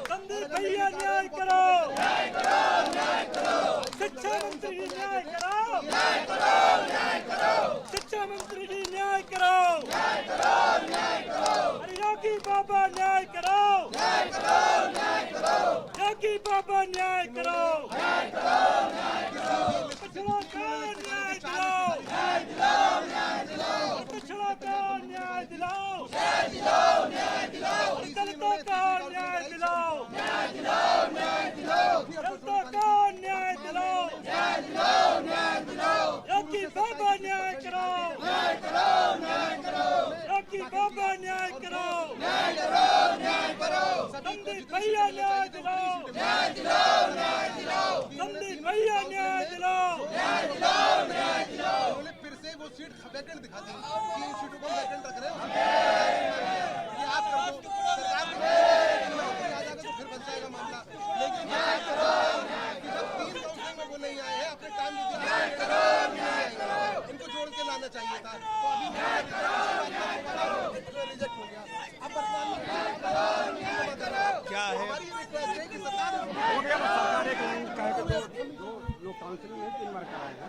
संदीप भैया न्याय करो, शिक्षा मंत्री जी न्याय करो, शिक्षा मंत्री जी न्याय करो, अरे योगी बाबा न्याय करो, योगी बाबा न्याय करो, पिछड़ा का न्याय दिलाओ, पिछड़ा का न्याय दिलाओ, दलितों का न्याय दिलाओ, दलितों का न्याय दिलाओ, योगी बाबा न्याय करो, योगी बाबा न्याय करो, संदीप भैया न्याय दिलाओ, संदीप भैया न्याय दिलाओ। फिर से वो सीट वैकेंट दिखा दी, 3 सीटों को वैकेंट रख रहे हो। ये आप कर दो, सरकार को आ जाएगा तो फिर बन जाएगा मामला। लेकिन जब 3 काउंसिल में वो नहीं आए हैं, अपने टाइम इनको जोड़ के लाना चाहिए था। तो अभी रिजेक्ट हो गया। अब क्या है हमारी रिक्वेस्ट है कि सरकार लोग काउंसिलिंग में 3 बार कराए हैं,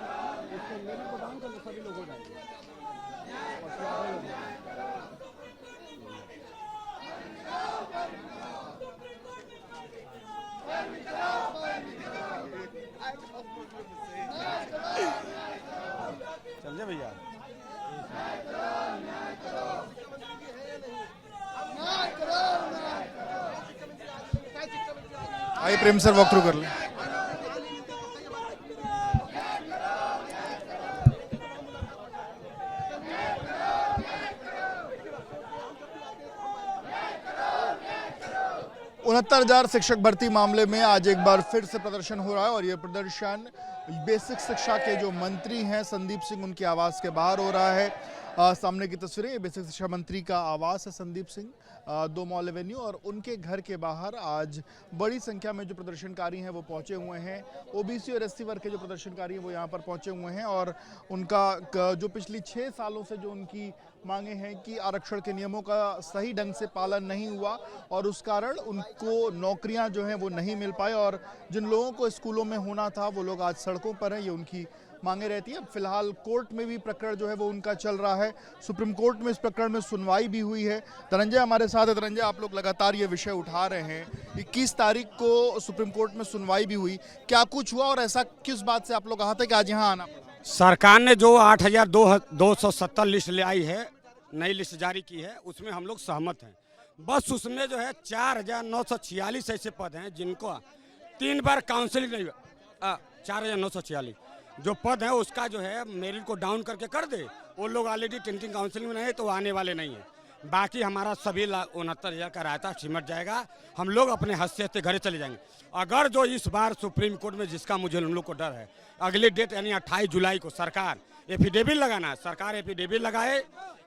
इसके लेवल को डाउन करके सभी लोग हो जाएंगे और फिर आगे हो जाएंगे। समझे भैया? आइए प्रेम सर वॉक थ्रू कर लें। उनहत्तर 69,000 शिक्षक भर्ती मामले में आज एक बार फिर से प्रदर्शन हो रहा है और ये प्रदर्शन बेसिक शिक्षा के जो मंत्री हैं संदीप सिंह, उनके आवास के बाहर हो रहा है। सामने की तस्वीरें, ये बेसिक शिक्षा मंत्री का आवास है संदीप सिंह, 2 मॉल एवेन्यू, और उनके घर के बाहर आज बड़ी संख्या में जो प्रदर्शनकारी हैं वो पहुंचे हुए हैं। ओबीसी और एससी वर्ग के जो प्रदर्शनकारी हैं वो यहाँ पर पहुंचे हुए हैं और उनका जो पिछली 6 सालों से जो उनकी मांगे हैं कि आरक्षण के नियमों का सही ढंग से पालन नहीं हुआ और उस कारण उनको नौकरियां जो हैं वो नहीं मिल पाए और जिन लोगों को स्कूलों में होना था वो लोग आज सड़कों पर हैं, ये उनकी मांगे रहती है। फिलहाल कोर्ट में भी प्रकरण जो है वो उनका चल रहा है, सुप्रीम कोर्ट में इस प्रकरण में सुनवाई भी हुई है। धनंजय हमारे साथ है। धनंजय, आप लोग लगातार ये विषय उठा रहे हैं, 21 तारीख को सुप्रीम कोर्ट में सुनवाई भी हुई, क्या कुछ हुआ और ऐसा किस बात से आप लोग कहा था कि आज यहाँ आना पड़ा? सरकार ने जो 8,270 लिस्ट ले आई है, नई लिस्ट जारी की है, उसमें हम लोग सहमत हैं। बस उसमें जो है 4,946 ऐसे पद हैं जिनको 3 बार काउंसिलिंग नहीं, 4,946 जो पद है उसका जो है मेरिट को डाउन करके कर दे। वो लोग ऑलरेडी टेंटिंग काउंसिलिंग में नहीं तो आने वाले नहीं है। बाकी हमारा सभी 69,000 का रायता सिमट जाएगा, हम लोग अपने हैसियत से घरे चले जाएंगे। अगर जो इस बार सुप्रीम कोर्ट में जिसका मुझे हम लोग को डर है, अगली डेट यानी 28 जुलाई को सरकार एफिडेविट लगाना है, सरकार एफिडेविट लगाए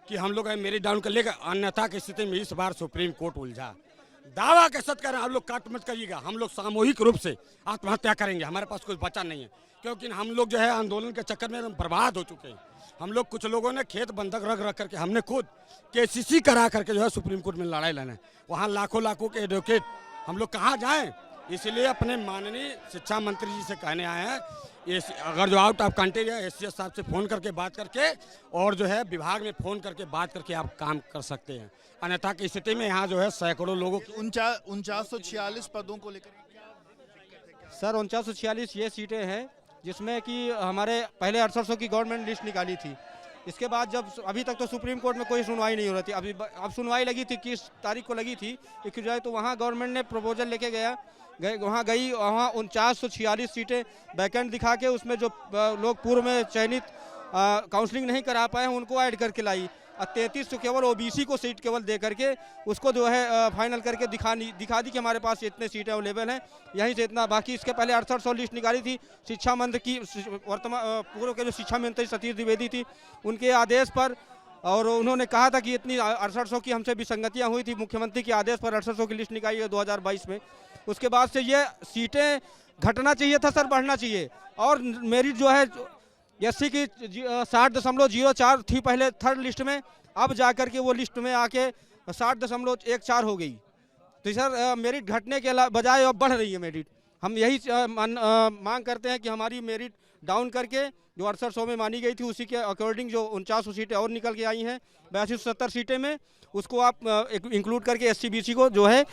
कि हम लोग मेरिट डाउन कर लेगा, अन्यथा की स्थिति में इस बार सुप्रीम कोर्ट उलझा। दावा के साथ कर रहे हैं, आप लोग काट मत करिएगा, हम लोग सामूहिक रूप से आत्महत्या करेंगे, हमारे पास कुछ बचा नहीं है, क्योंकि हम लोग जो है आंदोलन के चक्कर में हम बर्बाद हो चुके हैं। हम लोग कुछ लोगों ने खेत बंधक रख करके हमने खुद केसीसी करा करके जो है सुप्रीम कोर्ट में लड़ाई लड़ना है, वहाँ लाखों के एडवोकेट हम लोग कहाँ जाएं। इसलिए अपने माननीय शिक्षा मंत्री जी से कहने आए हैं, अगर जो आउट ऑफ कंट्री है एससीएस साहब से फ़ोन करके बात करके और जो है विभाग में फ़ोन करके बात करके आप काम कर सकते हैं, अन्यथा की स्थिति में यहाँ जो है सैकड़ों लोगों की 4946 पदों को लेकर सर 4946 ये सीटें हैं जिसमें कि हमारे पहले 6800 की गवर्नमेंट लिस्ट निकाली थी। इसके बाद जब अभी तक तो सुप्रीम कोर्ट में कोई सुनवाई नहीं हो रही थी, अब सुनवाई लगी थी 21 तारीख को लगी थी 21 जुलाई, तो वहाँ गवर्नमेंट ने प्रपोजल लेके वहाँ 4946 सीटें वैकेंट दिखा के उसमें जो लोग पूर्व में चयनित काउंसलिंग नहीं करा पाए हैं उनको ऐड करके लाई, और 33 तो केवल ओबीसी को सीट केवल दे करके उसको जो है फाइनल करके दिखा दी कि हमारे पास इतने सीटें अवेलेबल हैं, यहीं से इतना। बाकी इसके पहले 6800 लिस्ट निकाली थी शिक्षा मंत्री की, वर्तमान पूर्व के जो शिक्षा मंत्री सतीश द्विवेदी थी, उनके आदेश पर और उन्होंने कहा था कि इतनी 6800 की हमसे विसंगतियां हुई थी, मुख्यमंत्री के आदेश पर 6800 की लिस्ट निकाली है 2022 में। उसके बाद से ये सीटें घटना चाहिए था सर, बढ़ना चाहिए। और मेरिट जो है एससी की 60.04 थी पहले थर्ड लिस्ट में, अब जाकर के वो लिस्ट में आके 60.14 हो गई। तो सर मेरिट घटने के बजाय अब बढ़ रही है मेरिट। हम यही मांग करते हैं कि हमारी मेरिट डाउन करके जो 6800 में मानी गई थी उसी के अकॉर्डिंग जो 4900 सीटें और निकल के आई हैं 8270 सीटें में, उसको आप इंक्लूड करके SC-BC को जो है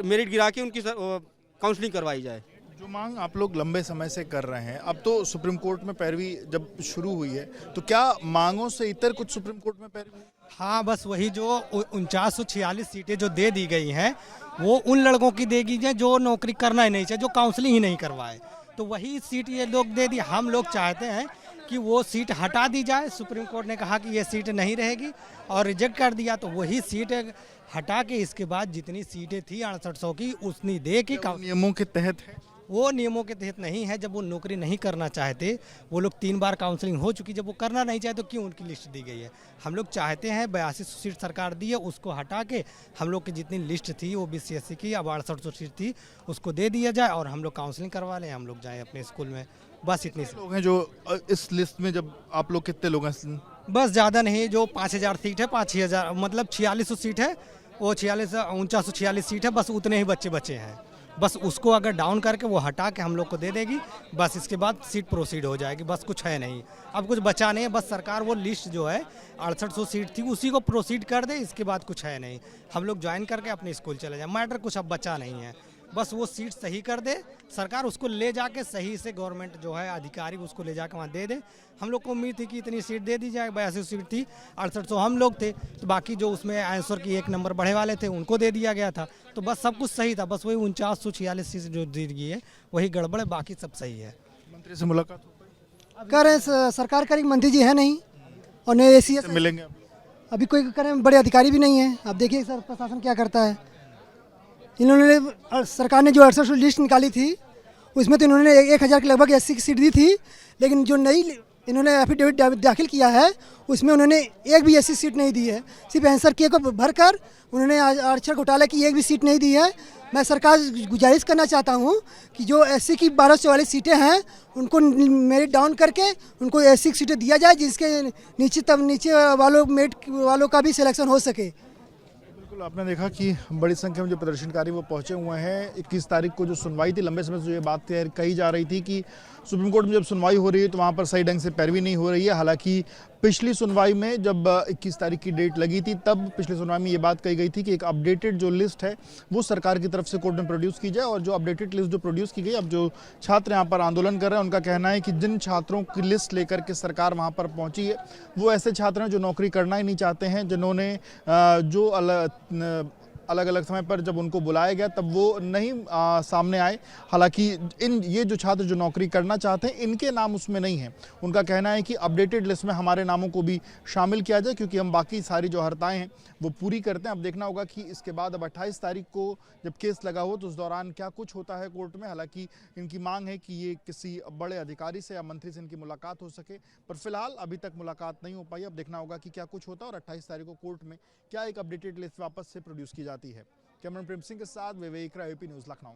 मेरिट गिरा के उनकी काउंसलिंग करवाई जाए। जो मांग आप लोग लंबे समय से कर रहे हैं, अब तो सुप्रीम कोर्ट में पैरवी जब शुरू हुई है, तो क्या मांगों से इतर कुछ सुप्रीम कोर्ट में पैरवी हुई? हाँ, बस वही जो 4946 सीटें जो दे दी गई हैं वो उन लड़कों की देगी जो नौकरी करना ही नहीं चाहिए, जो काउंसलिंग ही नहीं करवाए, तो वही सीट ये लोग दे दी। हम लोग चाहते हैं कि वो सीट हटा दी जाए। सुप्रीम कोर्ट ने कहा कि ये सीट नहीं रहेगी और रिजेक्ट कर दिया, तो वही सीट हटा के इसके बाद जितनी सीटें थी 6800 की उतनी दे के नियमों के तहत है। वो नियमों के तहत नहीं है। जब वो नौकरी नहीं करना चाहते, वो लोग 3 बार काउंसलिंग हो चुकी, जब वो करना नहीं चाहे तो क्यों उनकी लिस्ट दी गई है? हम लोग चाहते हैं 8200 सीट सरकार दी है उसको हटा के हम लोग की जितनी लिस्ट थी वो BC SC की अब 6800 सीट थी उसको दे दिया जाए और हम लोग काउंसलिंग करवा लें, हम लोग जाएँ अपने स्कूल में। बस इतनी लोग हैं जो इस लिस्ट में, जब आप लोग कितने लोग हैं? बस ज़्यादा नहीं, जो 5000 सीट है, 5000 मतलब 4600 सीट है, वो 4946 सीट है, बस उतने ही बच्चे बचे हैं। बस उसको अगर डाउन करके वो हटा के हम लोग को दे देगी, बस इसके बाद सीट प्रोसीड हो जाएगी। बस कुछ है नहीं, अब कुछ बचा नहीं है। बस सरकार वो लिस्ट जो है 6800 सीट थी उसी को प्रोसीड कर दे, इसके बाद कुछ है नहीं। हम लोग ज्वाइन करके अपने स्कूल चले जाए, मैटर कुछ अब बचा नहीं है। बस वो सीट सही कर दे सरकार, उसको ले जाके सही से गवर्नमेंट जो है अधिकारी उसको ले जाके वहाँ दे दे। हम लोग को उम्मीद थी कि इतनी सीट दे दी जाए, 82 सीट थी, 6800 हम लोग थे, तो बाकी जो उसमें आंसर की 1 नंबर बढ़े वाले थे उनको दे दिया गया था। तो बस सब कुछ सही था, बस वही 4946 सीट जो दी गई है वही गड़बड़ है, बाकी सब सही है। मंत्री से मुलाकात कह रहे हैं सरकार करेगी, मंत्री जी है नहीं और नए ACS मिलेंगे अभी कोई करें, बड़े अधिकारी भी नहीं है। अब देखिए सर प्रशासन क्या करता है। इन्होंने सरकार ने जो 6800 लिस्ट निकाली थी उसमें तो इन्होंने 1000 के लगभग SC की सीट दी थी, लेकिन जो नई इन्होंने एफिडेविट दाखिल किया है उसमें उन्होंने एक भी SC सीट नहीं दी है। सिर्फ आंसर के को भरकर उन्होंने आरक्षण घोटाले की एक भी सीट नहीं दी है। मैं सरकार गुजारिश करना चाहता हूं कि जो SC की 1244 सीटें हैं उनको मेरिट डाउन करके उनको SC की सीटें दिया जाए, जिसके नीचे वालों मेरिट वालों का भी सिलेक्शन हो सके। बिल्कुल, आपने देखा कि बड़ी संख्या में जो प्रदर्शनकारी वो पहुंचे हुए हैं। 21 तारीख को जो सुनवाई थी, लंबे समय से जो ये बात कही जा रही थी कि सुप्रीम कोर्ट में जब सुनवाई हो रही है तो वहाँ पर सही ढंग से पैरवी नहीं हो रही है। हालांकि पिछली सुनवाई में जब 21 तारीख की डेट लगी थी तब पिछली सुनवाई में ये बात कही गई थी कि एक अपडेटेड जो लिस्ट है वो सरकार की तरफ से कोर्ट में प्रोड्यूस की जाए। और जो अपडेटेड लिस्ट जो प्रोड्यूस की गई, अब जो छात्र यहाँ पर आंदोलन कर रहे हैं उनका कहना है कि जिन छात्रों की लिस्ट लेकर के सरकार वहाँ पर पहुँची है वो ऐसे छात्र हैं जो नौकरी करना ही नहीं चाहते हैं, जिन्होंने जो अलग अलग समय पर जब उनको बुलाया गया तब वो नहीं सामने आए। हालांकि ये जो छात्र जो नौकरी करना चाहते हैं इनके नाम उसमें नहीं है। उनका कहना है कि अपडेटेड लिस्ट में हमारे नामों को भी शामिल किया जाए, क्योंकि हम बाकी सारी जो हड़ताएं हैं वो पूरी करते हैं। अब देखना होगा कि इसके बाद अब 28 तारीख को जब केस लगा हो तो उस दौरान क्या कुछ होता है कोर्ट में। हालांकि इनकी मांग है कि ये किसी बड़े अधिकारी से या मंत्री से इनकी मुलाकात हो सके, पर फिलहाल अभी तक मुलाकात नहीं हो पाई। अब देखना होगा कि क्या कुछ होता है और 28 तारीख को कोर्ट में क्या एक अपडेटेड लिस्ट वापस से प्रोड्यूस की जाती है। कैमरामैन प्रेम सिंह के साथ विवेक राय, AP न्यूज़ लखनऊ।